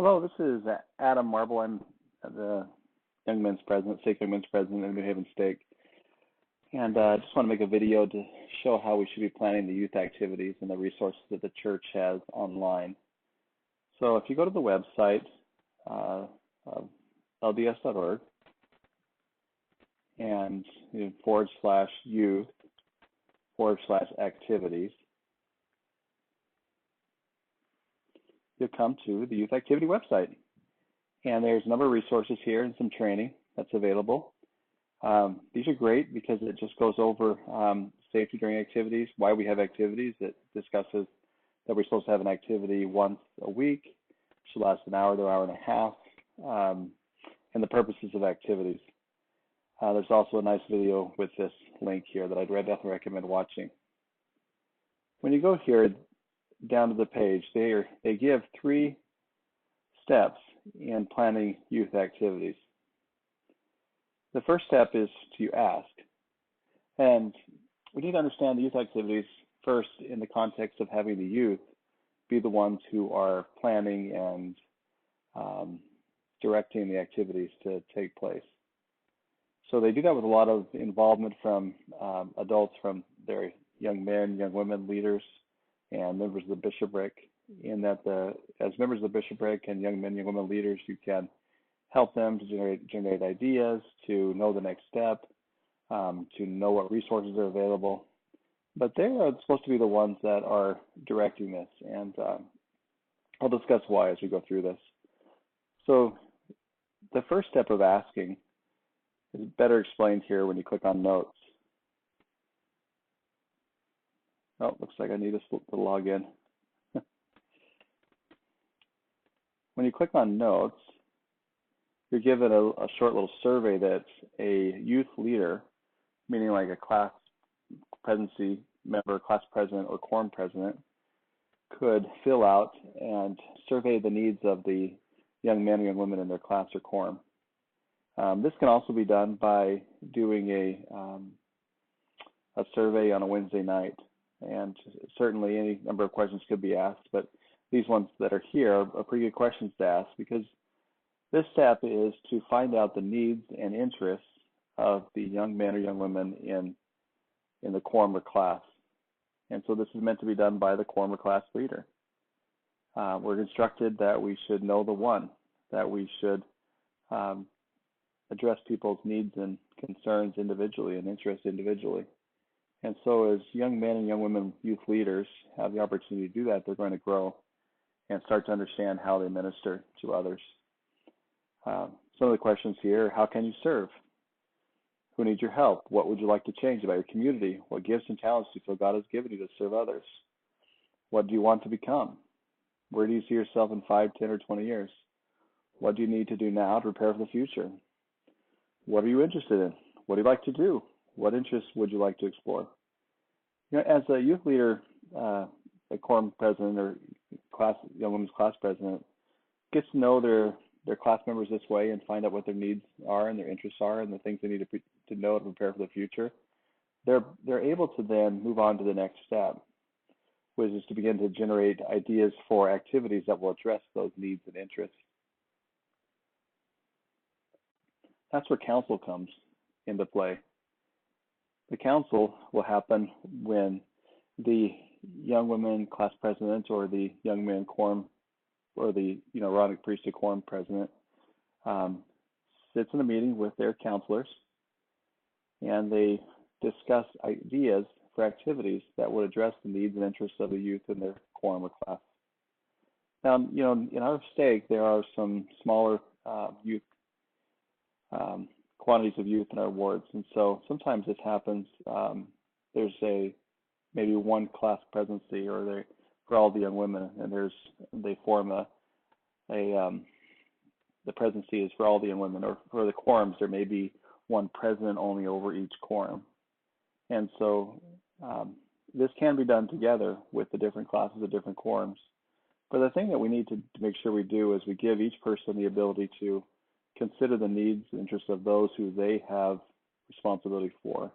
Hello, this is Adam Marble. I'm the Young Men's President, Stake Young Men's President in New Haven Stake. And I just want to make a video to show how we should be planning the youth activities and the resources that the church has online. So if you go to the website, lds.org, and /youth/activities, you'll come to the youth activity website. And there's a number of resources here and some training that's available. These are great because it just goes over safety during activities, why we have activities. It discusses that we're supposed to have an activity once a week, should last an hour to an hour and a half, and the purposes of activities. There's also a nice video with this link here that I'd definitely recommend watching. When you go here down to the page, they give 3 steps in planning youth activities. The first step is to ask. And we need to understand the youth activities first in the context of having the youth be the ones who are planning and directing the activities to take place. So they do that with a lot of involvement from adults, from their young men, young women leaders, and members of the bishopric, in that as members of the bishopric and young men, young women leaders, you can help them to generate ideas, to know the next step, to know what resources are available. But they are supposed to be the ones that are directing this, and I'll discuss why as we go through this. So the first step of asking is better explained here when you click on Notes. Oh, looks like I need to log in. When you click on Notes, you're given a short little survey that a youth leader, meaning like a class presidency member, class president, or quorum president, could fill out and survey the needs of the young men and young women in their class or quorum. This can also be done by doing a survey on a Wednesday night. And certainly any number of questions could be asked, but these ones that are here are pretty good questions to ask, because this step is to find out the needs and interests of the young men or young women in the quorum or class. And so this is meant to be done by the quorum or class leader. We're instructed that we should know the one, that we should address people's needs and concerns individually and interests individually. And so as young men and young women youth leaders have the opportunity to do that, they're going to grow and start to understand how they minister to others. Some of the questions here: how can you serve? Who needs your help? What would you like to change about your community? What gifts and talents do you feel God has given you to serve others? What do you want to become? Where do you see yourself in 5, 10, or 20 years? What do you need to do now to prepare for the future? What are you interested in? What do you like to do? What interests would you like to explore? As a youth leader, a quorum president or young women's class president gets to know their class members this way and find out what their needs are and their interests are and the things they need to know to prepare for the future. They're able to then move on to the next step, which is to begin to generate ideas for activities that will address those needs and interests. That's where counsel comes into play. The council will happen when the young women class president or the young men quorum or the Aaronic priesthood quorum president sits in a meeting with their counselors, and they discuss ideas for activities that would address the needs and interests of the youth in their quorum or class. Now, in our stake, there are some smaller youth quantities of youth in our wards, and so sometimes this happens. There's maybe one class presidency, or for all the young women, and they form the presidency is for all the young women, or for the quorums there may be one president only over each quorum, and so this can be done together with the different classes of different quorums. But the thing that we need to make sure we do is we give each person the ability to consider the needs and interests of those who they have responsibility for.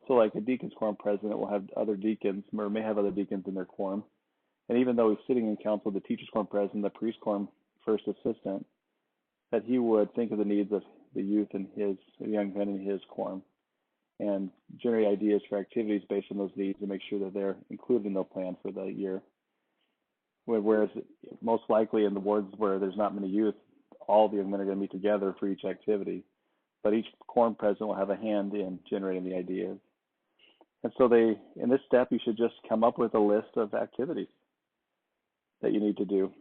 So like a deacon's quorum president will have other deacons, or may have other deacons in their quorum. And even though he's sitting in council, the teacher's quorum president, the priest quorum first assistant, that he would think of the needs of the youth and the young men in his quorum and generate ideas for activities based on those needs and make sure that they're included in the plan for the year. Whereas most likely in the wards where there's not many youth, all the young men are going to meet together for each activity, but each quorum president will have a hand in generating the ideas. And so in this step, you should just come up with a list of activities that you need to do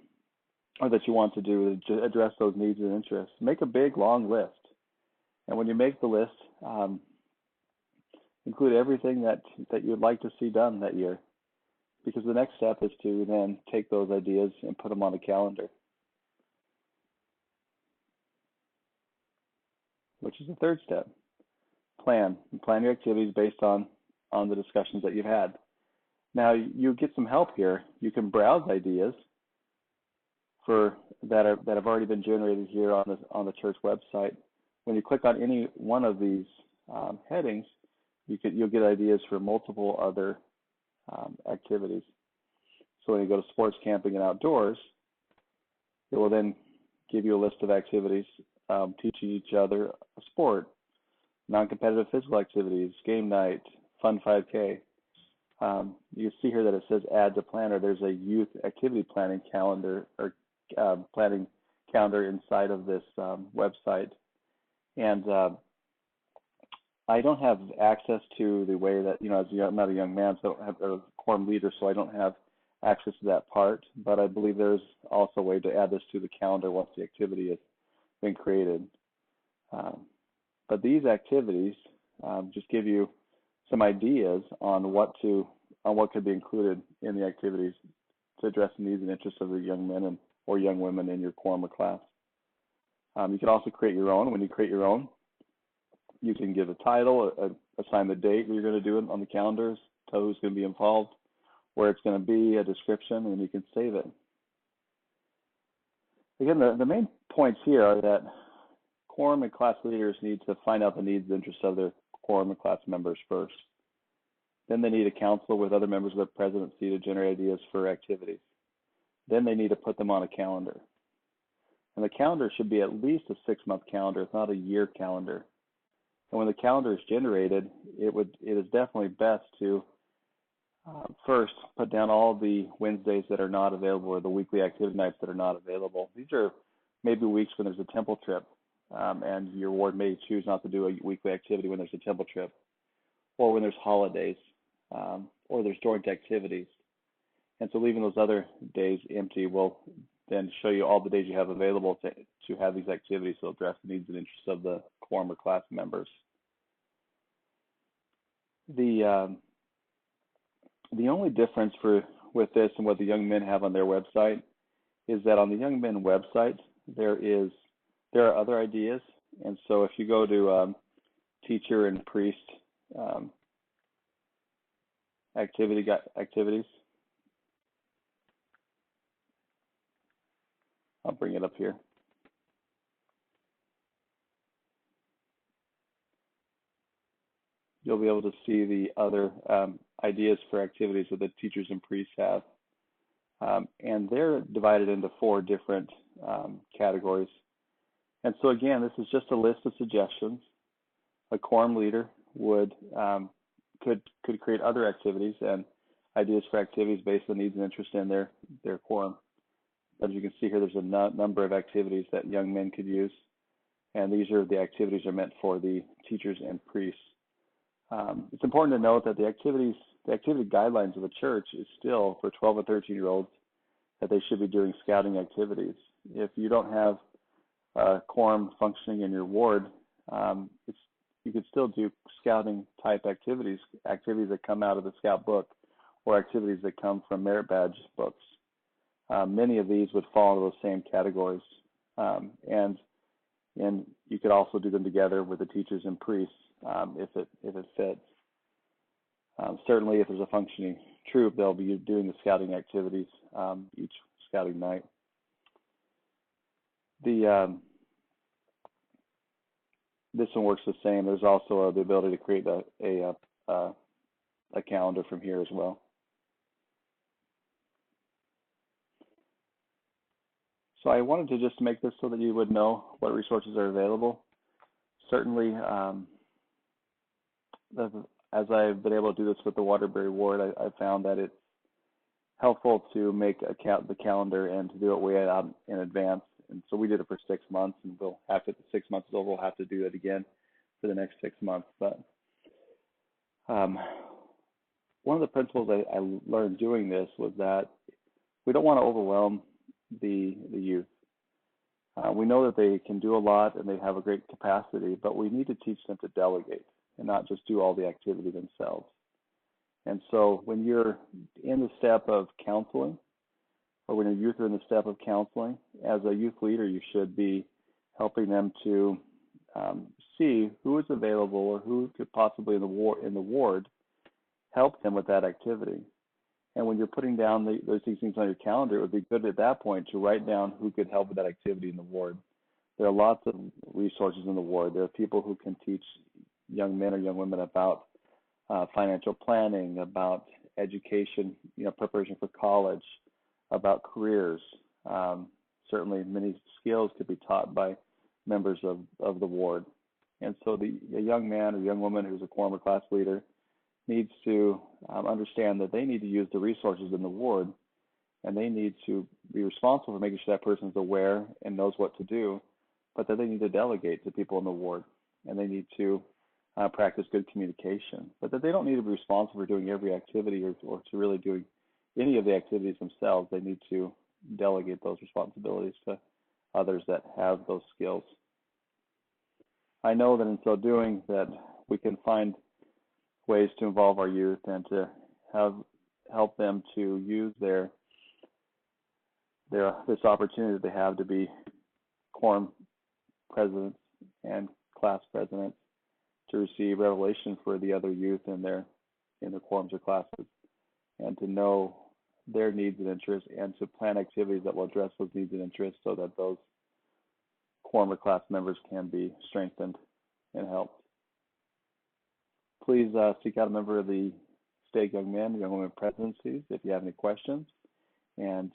or that you want to do to address those needs and interests. Make a big, long list. And when you make the list, include everything that you'd like to see done that year. Because the next step is to then take those ideas and put them on a calendar, which is the third step. Plan your activities based on the discussions that you've had. Now you get some help here. You can browse ideas that have already been generated here on the church website. When you click on any one of these headings, you'll get ideas for multiple other activities. So when you go to sports, camping, and outdoors, it will then give you a list of activities teaching each other a sport, non-competitive physical activities, game night, fun 5K. You see here that it says add to planner. There's a youth activity planning calendar or planning calendar inside of this website. And I don't have access to the way that, I'm not a young man, so I don't have a quorum leader, so I don't have access to that part, but I believe there's also a way to add this to the calendar once the activity has been created. But these activities just give you some ideas on what could be included in the activities to address the needs and interests of the young men or young women in your quorum or class. You can also create your own. When you create your own, you can give a title, assign the date you're going to do it on the calendars, tell who's going to be involved, where it's going to be, a description, and you can save it. Again, the main points here are that quorum and class leaders need to find out the needs and interests of their quorum and class members first. Then they need a council with other members of the presidency to generate ideas for activities. Then they need to put them on a calendar. And the calendar should be at least a 6-month calendar, if not a year calendar. And when the calendar is generated, it is definitely best to first put down all the Wednesdays that are not available or the weekly activity nights that are not available. These are maybe weeks when there's a temple trip, and your ward may choose not to do a weekly activity when there's a temple trip, or when there's holidays, or there's joint activities. And so leaving those other days empty will then show you all the days you have available to have these activities to address the needs and interests of the quorum or class members. The only difference with this and what the young men have on their website is that on the young men website there are other ideas, and so if you go to teacher and priest activities, I'll bring it up here. You'll be able to see the other ideas for activities that the teachers and priests have. And they're divided into 4 different categories. And so again, this is just a list of suggestions. A quorum leader could create other activities and ideas for activities based on needs and interest in their quorum. As you can see here, there's a number of activities that young men could use. And these are the activities that are meant for the teachers and priests. It's important to note that the activity guidelines of the church is still for 12 and 13-year-olds that they should be doing scouting activities. If you don't have a quorum functioning in your ward, you could still do scouting type activities that come out of the scout book or activities that come from merit badge books. Many of these would fall into those same categories. And you could also do them together with the teachers and priests if it fits. Certainly, if there's a functioning troop, they'll be doing the scouting activities each scouting night. This one works the same. There's also the ability to create a calendar from here as well. So I wanted to just make this so that you would know what resources are available. Certainly, as I've been able to do this with the Waterbury Ward, I found that it's helpful to make the calendar and to do it way out in advance. And so we did it for 6 months, and we'll after the 6 months is over, we'll have to do it again for the next 6 months. But one of the principles I learned doing this was that we don't want to overwhelm the youth. We know that they can do a lot and they have a great capacity, but we need to teach them to delegate and not just do all the activity themselves. And so when you're in the step of counseling, or when your youth are in the step of counseling, as a youth leader, you should be helping them to see who is available or who could possibly in the ward help them with that activity. And when you're putting down those things on your calendar, it would be good at that point to write down who could help with that activity in the ward. There are lots of resources in the ward. There are people who can teach young men or young women about financial planning, about education, preparation for college, about careers. Certainly many skills could be taught by members of the ward. And so a young man or young woman who's a quorum or class leader needs to understand that they need to use the resources in the ward, and they need to be responsible for making sure that person is aware and knows what to do, but that they need to delegate to people in the ward, and they need to practice good communication, but that they don't need to be responsible for doing every activity or to really doing any of the activities themselves. They need to delegate those responsibilities to others that have those skills. I know that in so doing that we can find ways to involve our youth and to help them to use this opportunity that they have to be quorum presidents and class presidents, to receive revelation for the other youth in their quorums or classes, and to know their needs and interests, and to plan activities that will address those needs and interests so that those quorum or class members can be strengthened and helped. Please seek out a member of the stake young men, young women presidencies if you have any questions. And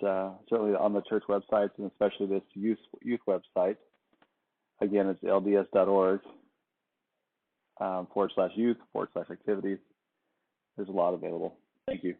certainly on the church websites, and especially this youth website, again, it's lds.org /youth/activities. There's a lot available. Thank you.